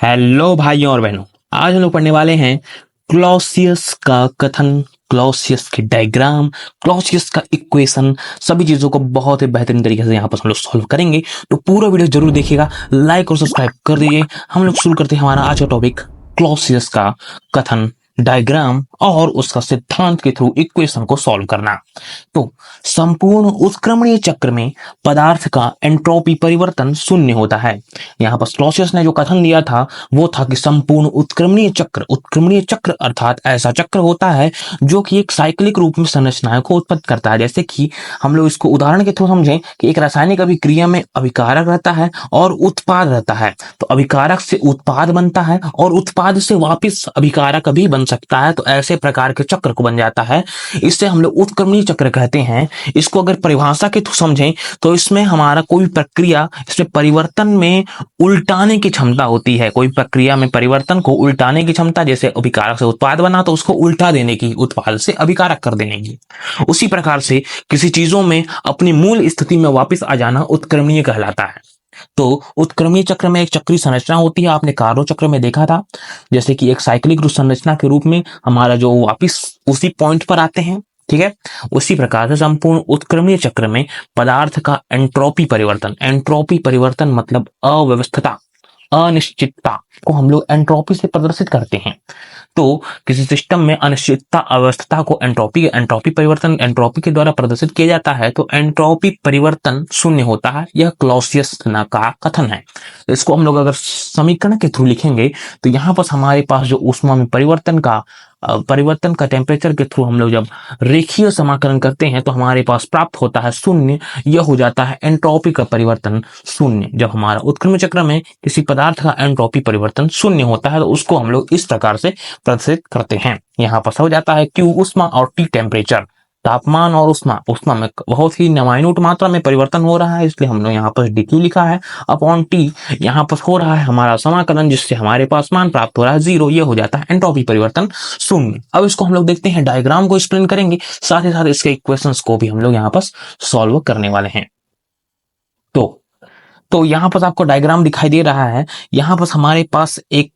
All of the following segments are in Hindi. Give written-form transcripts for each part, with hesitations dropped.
हेलो भाइयों और बहनों, आज हम लोग पढ़ने वाले हैं क्लॉसियस का कथन, क्लॉसियस की डायग्राम, क्लॉसियस का इक्वेशन। सभी चीजों को बहुत ही बेहतरीन तरीके से यहाँ पर हम लोग सॉल्व करेंगे, तो पूरा वीडियो जरूर देखिएगा, लाइक और सब्सक्राइब कर दीजिए। हम लोग शुरू करते हैं हमारा आज का टॉपिक, क्लॉसियस का कथन, डायग्राम और उसका सिद्धांत के थ्रू इक्वेशन को सॉल्व करना। तो संपूर्ण उत्क्रमणीय चक्र में पदार्थ का एंट्रोपी परिवर्तन शून्य होता है। यहाँ पर क्लॉसियस ने जो कथन दिया था वो था कि संपूर्ण उत्क्रमणीय चक्र अर्थात ऐसा चक्र होता है जो कि एक साइक्लिक रूप में संरचनाओं को उत्पन्न करता है। जैसे कि हम लोग इसको उदाहरण के थ्रू समझें कि एक रासायनिक अभिक्रिया में अभिकारक रहता है और उत्पाद रहता है, तो अभिकारक से उत्पाद बनता है और उत्पाद से वापस अभिकारक भी बन सकता है, तो ऐसे प्रकार के चक्र को बन जाता है। इससे हम लोग उत्क्रमणीय चक्र कहते हैं। इसको अगर परिभाषा के थ्रू समझें तो इसमें हमारा कोई प्रक्रिया, इसमें परिवर्तन में उल्टाने की क्षमता होती है। कोई प्रक्रिया में परिवर्तन को उल्टाने की क्षमता, जैसे अभिकारक से उत्पाद बना तो उसको उल्टा देने की, उत्पाद से अभिकारक कर देने की। उसी प्रकार से किसी चीजों में अपनी मूल स्थिति में वापस आ जाना उत्क्रमणीय कहलाता है। तो उत्क्रमणीय चक्र में एक चक्रीय संरचना होती है, आपने कार्नो चक्र में देखा था, जैसे कि एक साइक्लिक रूप संरचना के रूप में हमारा जो वापस उसी पॉइंट पर आते हैं। ठीक है, उसी प्रकार से संपूर्ण उत्क्रमणीय चक्र में पदार्थ का एंट्रोपी परिवर्तन मतलब अव्यवस्था, अनिश्चितता को हम लोग एंट्रोपी से प्रदर्शित करते हैं। तो किसी सिस्टम में अनिश्चितता अवस्था को एंट्रोपी के द्वारा प्रदर्शित किया जाता है, तो एंट्रोपी परिवर्तन शून्य होता है। यह क्लॉसियस का कथन है। इसको हम लोग अगर समीकरण के थ्रू लिखेंगे तो यहाँ पर हमारे पास जो ऊष्मा में परिवर्तन का टेम्परेचर के थ्रू हम लोग जब रेखीय समाकलन करते हैं तो हमारे पास प्राप्त होता है शून्य। यह हो जाता है एंट्रोपी का परिवर्तन शून्य। जब हमारा उत्क्रमण चक्र में किसी पदार्थ का एंट्रोपी परिवर्तन शून्य होता है तो उसको हम लोग इस प्रकार से प्रदर्शित करते हैं। यहाँ पर हो जाता है Q ऊष्मा और T टेम्परेचर, तापमान और ऊष्मा में बहुत ही माइन्यूट मात्रा में परिवर्तन हो रहा है, इसलिए हमने यहाँ पर dq लिखा है अपॉन T। यहाँ पर हो रहा है हमारा समाकलन, जिससे हमारे पास मान प्राप्त हो रहा है 0। ये हो जाता है एंट्रोपी परिवर्तन शून्य। अब इसको हम लोग देखते हैं, डायग्राम को एक्सप्लेन करेंगे, साथ ही साथ इसके इक्वेशंस को भी हम लोग यहाँ पर सॉल्व करने वाले हैं। तो यहाँ पर आपको डायग्राम दिखाई दे रहा है। यहाँ पर हमारे पास एक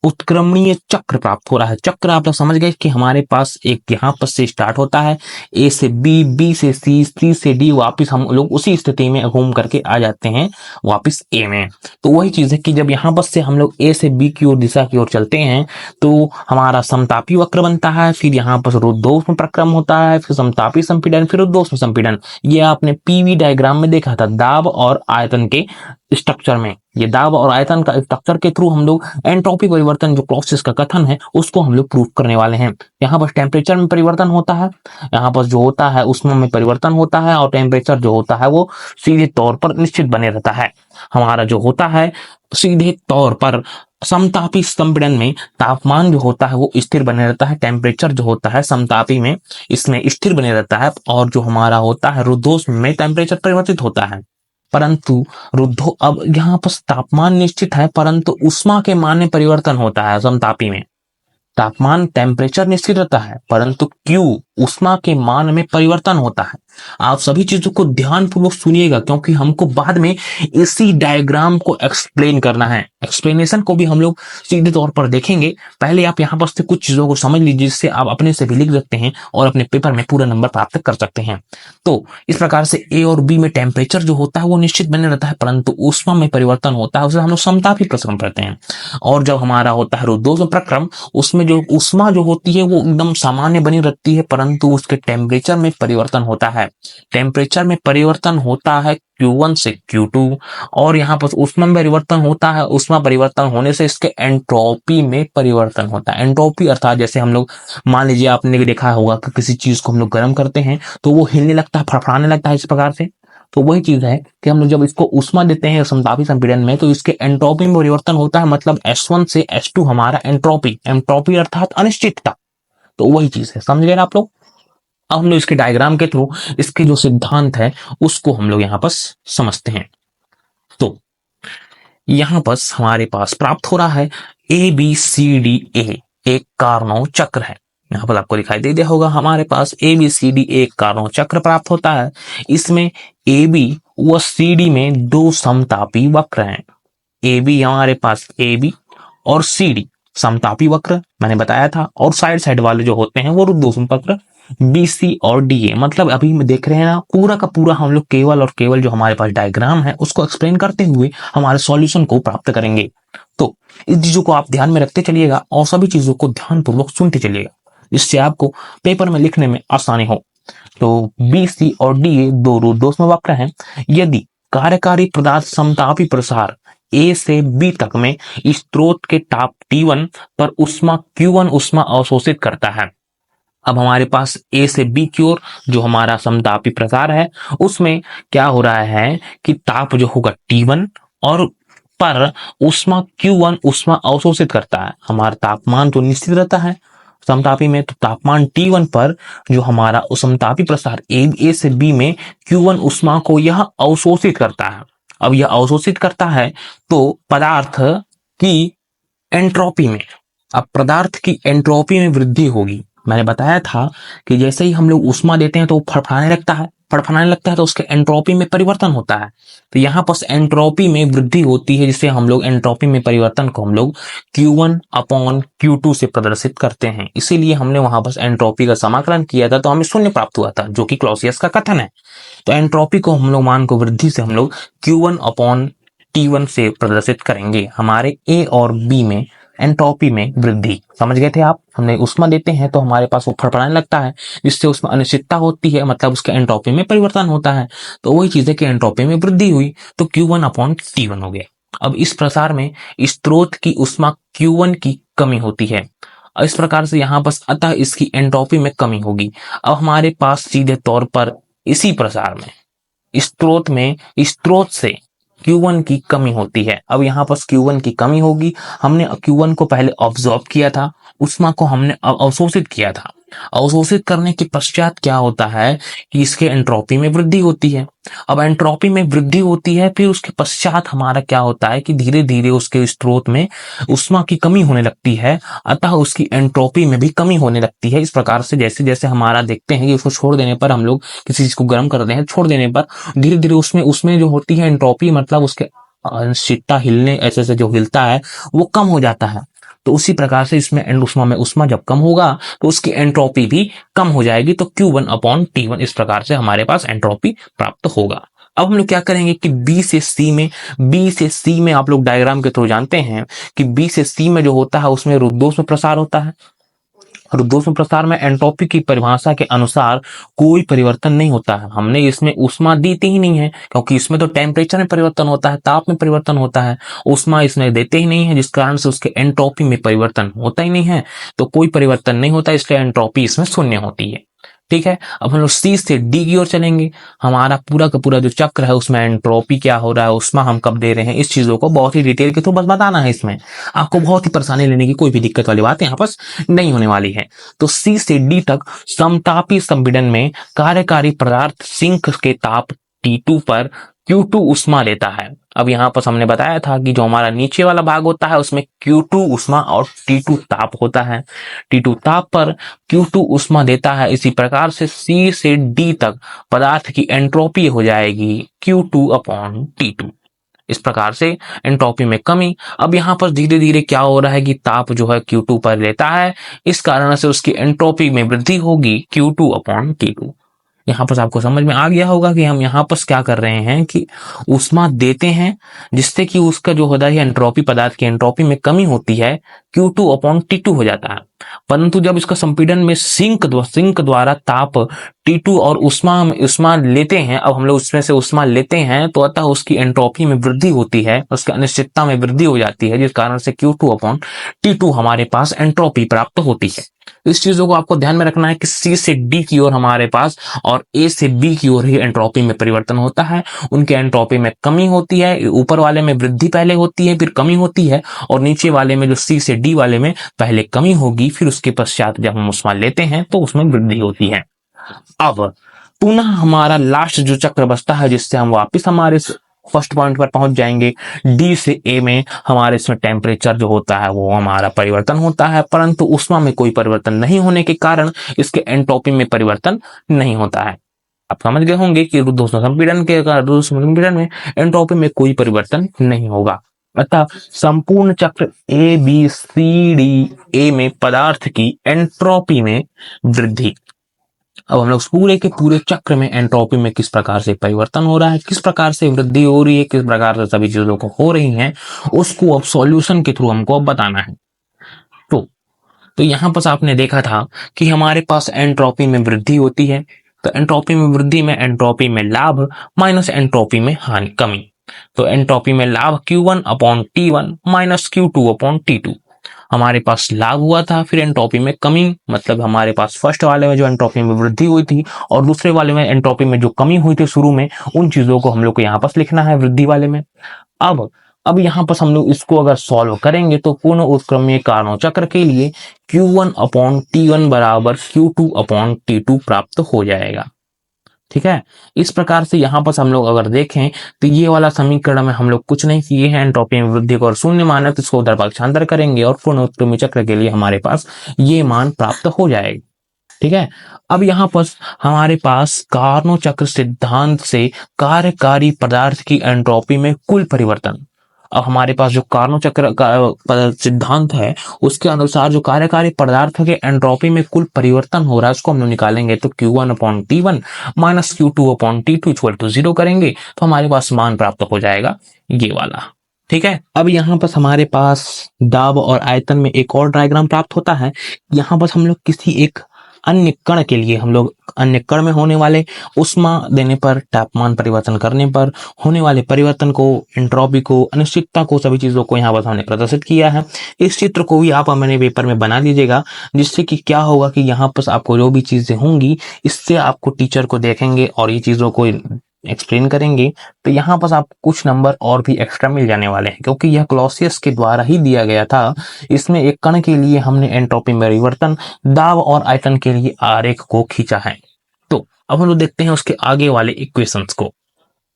उत्क्रमणीय चक्र प्राप्त हो रहा है। चक्र आप लोग समझ गए कि हमारे पास एक यहाँ पर से स्टार्ट होता है, ए से बी, बी से सी, सी से डी, वापस हम लोग उसी स्थिति में घूम करके आ जाते हैं वापस ए में। तो वही चीज है कि जब यहाँ पर से हम लोग ए से बी की ओर दिशा की ओर चलते हैं तो हमारा समतापी वक्र बनता है, फिर यहाँ पर रुद्धोष्म प्रक्रम होता है, फिर समतापी संपीड़न, फिर रुद्धोष्म संपीड़न। ये आपने पीवी डायग्राम में देखा था, दाब और आयतन के स्ट्रक्चर में। ये दाब और आयतन का स्ट्रक्चर के थ्रू हम लोग एंट्रोपी परिवर्तन जो क्लॉसियस का कथन है उसको हम लोग प्रूव करने वाले हैं। यहाँ पर टेम्परेचर में परिवर्तन होता है, यहाँ पर जो होता है ऊष्मा में परिवर्तन होता है, और टेम्परेचर जो होता है वो सीधे तौर पर निश्चित बने रहता है। हमारा जो होता है सीधे तौर पर समतापी संपीड़न में तापमान जो होता है वो स्थिर बने रहता है, टेम्परेचर जो होता है समतापी में इसमें स्थिर बने रहता है, और जो हमारा होता है रुद्धोष्म में टेम्परेचर परिवर्तित होता है। परंतु अब यहाँ पर तापमान निश्चित है परंतु ऊष्मा के मान में परिवर्तन होता है। समतापी में तापमान टेम्परेचर निश्चित रहता है परंतु Q ऊष्मा के मान में परिवर्तन होता है। आप सभी चीजों को ध्यानपूर्वक सुनिएगा, क्योंकि हमको बाद में इसी डायग्राम को एक्सप्लेन करना है। एक्सप्लेनेशन को भी हम लोग सीधे तौर पर देखेंगे। पहले आप यहाँ पर से कुछ चीजों को समझ लीजिए, जिससे आप अपने से भी लिख सकते हैं और अपने पेपर में पूरा नंबर प्राप्त कर सकते हैं। तो इस प्रकार से ए और बी में टेम्परेचर जो होता है वो निश्चित बने रहता है, परंतु ऊष्मा में परिवर्तन होता है, उसे हम लोग समतापी प्रक्रम कहते हैं। और जब हमारा होता है रुद्धोष्म प्रक्रम, उसमें जो ऊष्मा जो होती है वो एकदम सामान्य बनी रहती है, परंतु उसके टेम्परेचर में परिवर्तन होता है। टेम्परेचर में परिवर्तन होता है Q1 से Q2, और यहाँ पर ऊष्मा में परिवर्तन होता है। ऊष्मा परिवर्तन होने से इसके एंट्रोपी में परिवर्तन होता है। एंट्रोपी अर्थात जैसे हम लोग मान लीजिए आपने देखा होगा कि किसी चीज को हम लोग गर्म करते हैं तो वो हिलने लगता है, फड़फड़ाने लगता है इस प्रकार से। तो वही चीज है कि हम लोग जब इसको ऊष्मा देते हैं समतापी संपीड़न में तो इसके एंट्रोपी में परिवर्तन होता है, मतलब S1 से S2 हमारा एंट्रोपी अर्थात अनिश्चितता। तो वही चीज है, समझ गए आप लोग। अब हम लोग इसके डायग्राम के थ्रू इसके जो सिद्धांत है उसको हम लोग यहाँ पर समझते हैं। तो यहाँ पर हमारे पास प्राप्त हो रहा है ABCDA एक कार्नो चक्र है। यहाँ पर आपको दिखाई दे दिया होगा, हमारे पास ABCD एक कार्नो चक्र प्राप्त होता है। इसमें AB व CD में दो समतापी वक्र हैं। AB हमारे पास AB और CD समतापी वक्र मैंने बताया था, और साइड साइड वाले जो होते हैं वो रुद्धोष्म वक्र BC और DA। मतलब अभी में देख रहे हैं ना, पूरा का पूरा हम लोग केवल और केवल जो हमारे पास डायग्राम है उसको एक्सप्लेन करते हुए हमारे सॉल्यूशन को प्राप्त करेंगे। तो इस चीजों को आप ध्यान में रखते चलिएगा और सभी चीजों को ध्यानपूर्वक सुनते चलिएगा, जिससे आपको पेपर में लिखने में आसानी हो। तो BC और DA दो रुद्धोष्म वक्र हैं। यदि कार्यकारी पदार्थ समतापी प्रसार A से B तक में स्रोत के ताप T1 पर उष्मा Q1 उष्मा अवशोषित करता है। अब हमारे पास A से B की ओर जो हमारा समतापी प्रसार है उसमें क्या हो रहा है कि ताप जो होगा T1 और पर उष्मा Q1 उष्मा अवशोषित करता है। हमारा तापमान तो निश्चित रहता है समतापी में, तो तापमान T1 पर जो हमारा समतापी प्रसार A से B में Q1 उष्मा को यह अवशोषित करता है। अब यह अवशोषित करता है तो पदार्थ की एंट्रोपी में, अब पदार्थ की एंट्रोपी में वृद्धि होगी। मैंने बताया था कि जैसे ही हम लोग उष्मा देते हैं तो वो फड़फड़ाने लगता है, फड़फड़ाने लगता है तो उसके एंट्रोपी में परिवर्तन होता है। तो यहाँ पर एंट्रोपी में वृद्धि होती है, जिससे हम लोग एंट्रोपी में परिवर्तन को हम लोग Q1 अपॉन Q2 से प्रदर्शित करते हैं। इसीलिए हमने वहां पर एंट्रोपी का समाकलन किया था तो हमें शून्य प्राप्त हुआ था, जो कि क्लॉसियस का कथन है। तो एंट्रोपी को हम लोग मान को वृद्धि से हम लोग Q1 अपॉन T1 से प्रदर्शित करेंगे। हमारे A और B में एंट्रोपी में वृद्धि, समझ गए थे आप। हमने उष्मा देते हैं तो हमारे पास वो फड़फड़ाने लगता है, जिससे उसमें अनिश्चितता होती है, मतलब उसके एंट्रोपी में परिवर्तन होता है। तो वही चीज है कि एंट्रोपी में वृद्धि हुई तो Q1 अपॉन T1 हो गया। अब इस प्रसार में स्रोत की उष्मा Q1 की कमी होती है। इस प्रकार से यहाँ बस अतः इसकी एंट्रोपी में कमी होगी। अब हमारे पास सीधे तौर पर इसी प्रसार में स्रोत से Q1 की कमी होती है। अब यहाँ पर Q1 की कमी होगी। हमने Q1 को पहले ऑब्जॉर्ब किया था, उष्मा को हमने अवशोषित किया था। अवशोषित करने के पश्चात क्या होता है कि इसके एंट्रोपी में वृद्धि होती है। अब एंट्रोपी में वृद्धि होती है, फिर उसके पश्चात हमारा क्या होता है कि धीरे धीरे उसके स्रोत में उष्मा की कमी होने लगती है, अतः उसकी एंट्रोपी में भी कमी होने लगती है। इस प्रकार से जैसे जैसे हमारा देखते हैं कि उसको छोड़ देने पर, हम लोग किसी चीज को गर्म कर रहे हैं, छोड़ देने पर धीरे धीरे उसमें जो होती है एंट्रोपी, मतलब उसके अनिश्चितता हिलने ऐसे ऐसे जो हिलता है वो कम हो जाता है। तो उसी प्रकार से इसमें उष्मा में उष्मा जब कम होगा तो उसकी एंट्रोपी भी कम हो जाएगी। तो Q1 अपॉन T1 इस प्रकार से हमारे पास एंट्रोपी प्राप्त होगा। अब हम लोग क्या करेंगे कि B से C में आप लोग डायग्राम के थ्रू जानते हैं कि B से C में जो होता है उसमें रुद्धोष्म प्रसार होता है। रुद्धोष्म प्रसार में एंट्रोपी की परिभाषा के अनुसार कोई परिवर्तन नहीं होता है। हमने इसमें उष्मा देते ही नहीं है, क्योंकि इसमें तो टेम्परेचर में परिवर्तन होता है, ताप में परिवर्तन होता है। उष्मा इसमें देते ही नहीं है, जिस कारण से उसके एंट्रोपी में परिवर्तन होता ही नहीं है। तो कोई परिवर्तन नहीं होता, इसलिए एंट्रोपी इसमें शून्य होती है। ठीक है, अब हम लोग C से D की ओर चलेंगे। हमारा पूरा का पूरा जो चक्र है उसमें एंट्रोपी क्या हो रहा है, उष्मा हम कब दे रहे हैं, इस चीजों को बहुत ही डिटेल के थ्रू बस बताना है। इसमें आपको बहुत ही परेशानी लेने की कोई भी दिक्कत वाली बात यहाँ पर नहीं होने वाली है। तो C से D तक समतापी संपीड़न में कार्यकारी पदार्थ सिंक के ताप T2 पर Q2 उष्मा लेता है। अब यहाँ पर हमने बताया था कि जो हमारा नीचे वाला भाग होता है उसमें Q2 उष्मा और T2 ताप होता है। T2 ताप पर Q2 उष्मा देता है। इसी प्रकार से C से D तक पदार्थ की एंट्रोपी हो जाएगी Q2 अपॉन T2। इस प्रकार से एंट्रोपी में कमी। अब यहाँ पर धीरे धीरे क्या हो रहा है कि ताप जो है Q2 पर लेता है, इस कारण से उसकी एंट्रोपी में वृद्धि होगी Q2 अपॉन T2। यहाँ पर आपको समझ में आ गया होगा कि हम यहाँ पर क्या कर रहे हैं कि उष्मा देते हैं, जिससे कि उसका जो होता है एंट्रोपी, पदार्थ की एंट्रोपी में कमी होती है, Q2 अपॉन T2 हो जाता है। परंतु जब इसका संपीड़न में सिंक द्वारा ताप T2 और उष्मा लेते हैं, अब हम लोग उसमें से उष्मा लेते हैं तो अतः उसकी एंट्रोपी में वृद्धि होती है, उसकी अनिश्चितता में वृद्धि हो जाती है, जिस कारण से Q2 अपॉन T2 हमारे पास एंट्रोपी प्राप्त होती है। इस चीजों को आपको ध्यान में रखना है कि C से D की ओर हमारे पास और A से B की ओर ही एंट्रोपी में परिवर्तन होता है। उनके एंट्रोपी में कमी होती है, ऊपर वाले में वृद्धि पहले होती है फिर कमी होती है, और नीचे वाले में जो C से D वाले में पहले कमी होगी फिर उसके पश्चात जब हम उष्मा लेते हैं तो उसमें वृद्धि होती है। अब पुनः हमारा लास्ट जो चक्र बचता है, जिससे हम वापिस हमारे फर्स्ट पॉइंट पर पहुंच जाएंगे। D से A में हमारे इसमें टेम्परेचर जो होता है वो हमारा परिवर्तन होता है, परंतु उष्मा में कोई परिवर्तन नहीं होने के कारण इसके एंट्रोपी में परिवर्तन नहीं होता है। आप समझ गए होंगे कि रुद्धोष्म संपीड़न में एंट्रोपी में कोई परिवर्तन नहीं होगा। अतः संपूर्ण चक्र A B C D A में पदार्थ की एंट्रोपी में वृद्धि। अब हम लोग पूरे के पूरे चक्र में एंट्रोपी में किस प्रकार से परिवर्तन हो रहा है, किस प्रकार से वृद्धि हो रही है, किस प्रकार से सभी चीजों को हो रही हैं, उसको अब सॉल्यूशन के थ्रू हमको अब बताना है। तो यहां पर आपने देखा था कि हमारे पास एंट्रोपी में वृद्धि होती है, तो एंट्रोपी में वृद्धि में एंट्रोपी में लाभ माइनस एंट्रोपी में हानि कमी। तो एंट्रोपी में लाभ Q1 upon T1 minus Q2 upon T2। हमारे पास लाभ हुआ था, फिर एंट्रोपी में कमी, मतलब हमारे पास फर्स्ट वाले में जो एंट्रोपी में वृद्धि हुई थी और दूसरे वाले में एंट्रोपी में जो कमी हुई थी शुरू में, उन चीजों को हम लोग को यहाँ पर लिखना है वृद्धि वाले में। अब यहाँ पर हम लोग इसको अगर सॉल्व करेंगे तो पूर्ण उत्क्रमणीय कार्नोट चक्र के लिए Q1 अपॉन T1 बराबर Q2 अपॉन T2 प्राप्त हो जाएगा। ठीक है, इस प्रकार से यहाँ पर हम लोग अगर देखें तो ये वाला समीकरण में हम लोग कुछ नहीं किए हैं, एंट्रोपी में वृद्धि को और शून्य माना तो इसको उधर पक्षांतर करेंगे और पूर्ण उत्क्रमणीय चक्र के लिए हमारे पास ये मान प्राप्त हो जाएगा। ठीक है, अब यहाँ पर हमारे पास कार्नोट चक्र सिद्धांत से कार्यकारी पदार्थ की एंट्रोपी में कुल परिवर्तन। अब हमारे पास जो कार्नोट चक्र का सिद्धांत है उसके अनुसार जो कार्यकारी पदार्थ के एंट्रोपी में कुल परिवर्तन हो रहा है उसको हम लोग निकालेंगे तो Q1 upon T1 minus Q2 upon T2 equal to 0 करेंगे तो हमारे पास मान प्राप्त हो जाएगा ये वाला। ठीक है, अब यहाँ पर हमारे पास दाब और आयतन में एक और डायग्राम प्राप्त होता है। यहाँ पर हम लोग किसी एक अन्य कण के लिए हम लोग अन्य कण में होने वाले उष्मा देने पर, तापमान परिवर्तन करने पर होने वाले परिवर्तन को, एंट्रोपी को, अनिश्चितता को, सभी चीजों को यहाँ पर हमने प्रदर्शित किया है। इस चित्र को भी आप अपने पेपर में बना लीजिएगा, जिससे कि क्या होगा कि यहाँ पर आपको जो भी चीजें होंगी इससे आपको टीचर को देखेंगे और ये चीजों को एक्सप्लेन करेंगे तो यहाँ पर आपको कुछ नंबर और भी एक्स्ट्रा मिल जाने वाले हैं, क्योंकि यह क्लॉसियस के द्वारा ही दिया गया था। इसमें एक कण के लिए हमने एंट्रोपी में परिवर्तन, दाब और आयतन के लिए आरेख को खींचा है। तो अब हम लोग देखते हैं उसके आगे वाले इक्वेशंस को।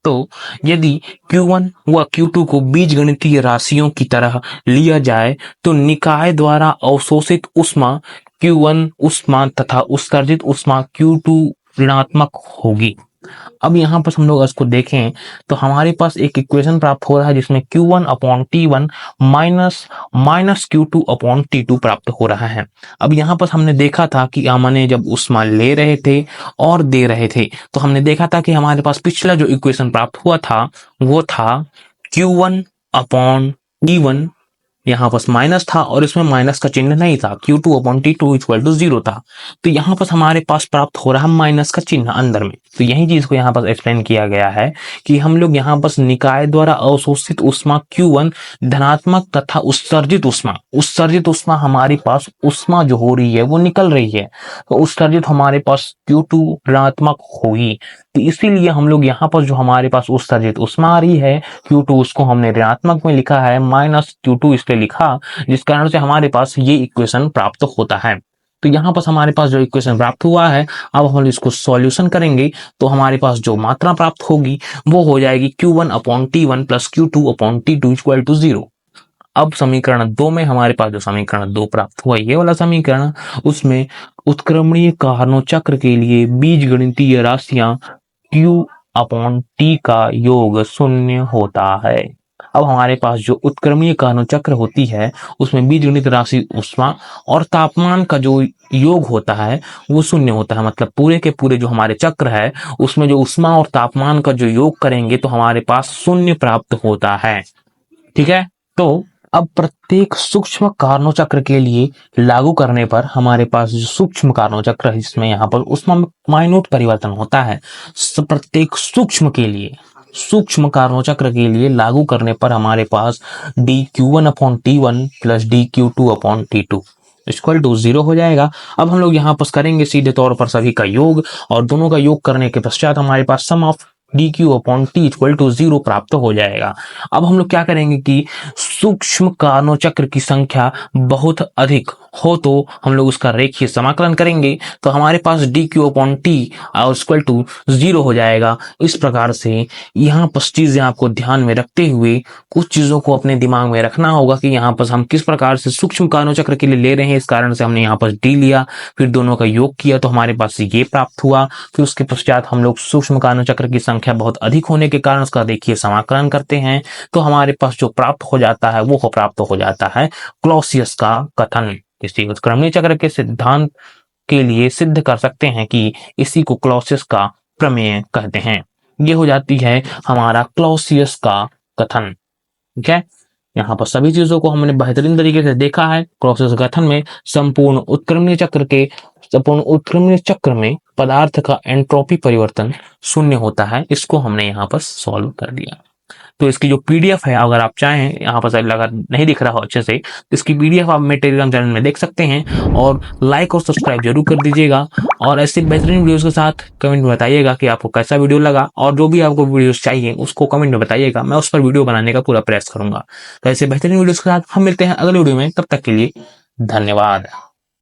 तो यदि Q1 व Q2 को बीजगणितीय राशियों की तरह लिया जाए तो निकाय द्वारा अवशोषित ऊष्मा Q1 ऊष्मा तथा उत्सर्जित ऊष्मा Q2 ऋणात्मक होगी। अब यहाँ पर हम लोग इसको देखें तो हमारे पास एक इक्वेशन प्राप्त हो रहा है जिसमें Q1 upon T1 minus Q2 upon T2 प्राप्त हो रहा है। अब यहाँ पर हमने देखा था कि हमने जब ऊष्मा ले रहे थे और दे रहे थे तो हमने देखा था कि हमारे पास पिछला जो इक्वेशन प्राप्त हुआ था वो था Q1 अपॉन T1, यहाँ पर माइनस था और इसमें माइनस का चिन्ह नहीं था, Q2 upon T2 equal to 0 था। तो यहाँ पर हमारे पास प्राप्त हो रहा है माइनस का चिन्ह अंदर में। तो यही चीज को यहाँ पर एक्सप्लेन किया गया है कि हम लोग यहाँ पर निकाय द्वारा अवशोषित ऊष्मा Q1 धनात्मक तथा उत्सर्जित ऊष्मा हमारी पास ऊष्मा जो हो रही है वो निकल रही है, तो उत्सर्जित हमारे पास Q2 ऋणात्मक होगी। तो इसीलिए हम लोग यहाँ पर जो हमारे पास उत्सर्जित ऊष्मा आ रही है Q2 उसको हमने ऋणात्मक में लिखा है, माइनस Q2 इसलिए लिखा, जिस कारण से हमारे पास ये इक्वेशन प्राप्त होता है। तो यहाँ पर हमारे पास जो इक्वेशन प्राप्त हुआ है अब हम इसको सॉल्यूशन करेंगे तो हमारे पास जो मात्रा प्राप्त होगी वो हो जाएगी Q1 upon T1 plus Q2 upon T2 equal to 0। अब समीकरण 2 में हमारे पास जो समीकरण 2 प्राप्त हुआ ये वाला समीकरण, उसमें उत्क्रमणीय कार्नोट चक्र के लिए बीजगणितीय राशियां Q अपॉन T का योग 0 होता है। अब हमारे पास जो उत्क्रमणीय कार्नोट चक्र होती है उसमें बीजगणित राशि ऊष्मा और तापमान का जो योग होता है वो 0 होता है। मतलब पूरे के पूरे जो हमारे चक्र है उसमें जो ऊष्मा और तापमान का जो योग करेंगे तो हमारे पास 0 प्राप्त होता है। ठीक है, तो अब प्रत्येक सूक्ष्म कार्नोट चक्र के लिए लागू करने पर हमारे पास जो सूक्ष्म कार्नोट चक्र है जिसमें यहाँ पर ऊष्मा में माइन्यूट परिवर्तन होता है, प्रत्येक सूक्ष्म कार्नोट चक्र के लिए लागू करने पर हमारे पास dQ1 upon T1 plus dQ2 upon T2 equal to 0 हो जाएगा। अब हम लोग यहाँ पर करेंगे सीधे तौर पर सभी का योग और दोनों का योग करने के पश्चात हमारे पास sum of dQ upon T equal to 0 प्राप्त हो जाएगा। अब हम लोग क्या करेंगे कि सूक्ष्म कार्नोट चक्र की संख्या बहुत अधिक हो तो हम लोग उसका रेखीय समाकलन करेंगे तो हमारे पास dQ अपॉन T और इक्वल टू 0 हो जाएगा। इस प्रकार से यहाँ पर चीजें आपको ध्यान में रखते हुए कुछ चीजों को अपने दिमाग में रखना होगा कि यहाँ पर हम किस प्रकार से सूक्ष्म कार्नोट चक्र के लिए ले रहे हैं। इस कारण से हमने यहाँ पर D लिया, फिर दोनों का योग किया तो हमारे पास ये प्राप्त हुआ। फिर उसके पश्चात हम लोग सूक्ष्म कार्नोट चक्र की संख्या संख्या बहुत अधिक होने के कारण उसका देखिए समाकलन करते हैं तो हमारे पास जो प्राप्त हो जाता है वो प्राप्त हो जाता है क्लॉसियस का कथन। इसी उत्क्रमणीय चक्र के सिद्धांत के लिए सिद्ध कर सकते हैं कि इसी को क्लॉसियस का प्रमेय कहते हैं। ये हो जाती है हमारा क्लॉसियस का कथन। ठीक है, यहाँ पर सभी चीजों को हमने बेहतरीन तरीके से देखा है। क्लॉसियस कथन में संपूर्ण उत्क्रमणीय चक्र में पदार्थ का एंट्रोपी परिवर्तन शून्य होता है। इसको हमने यहाँ पर सॉल्व कर दिया। तो इसकी जो पीडीएफ है, अगर आप चाहें, यहाँ पर शायद अगर नहीं दिख रहा हो अच्छे से, तो इसकी पीडीएफ आप मेरे टेलीग्राम चैनल में देख सकते हैं। और लाइक और सब्सक्राइब जरूर कर दीजिएगा और ऐसे बेहतरीन वीडियोस के साथ कमेंट में बताइएगा कि आपको कैसा वीडियो लगा, और जो भी आपको वीडियोस चाहिए उसको कमेंट में बताइएगा, मैं उस पर वीडियो बनाने का पूरा प्रयास करूंगा। तो ऐसे बेहतरीन वीडियोस के साथ हम मिलते हैं अगले वीडियो में, तब तक के लिए धन्यवाद।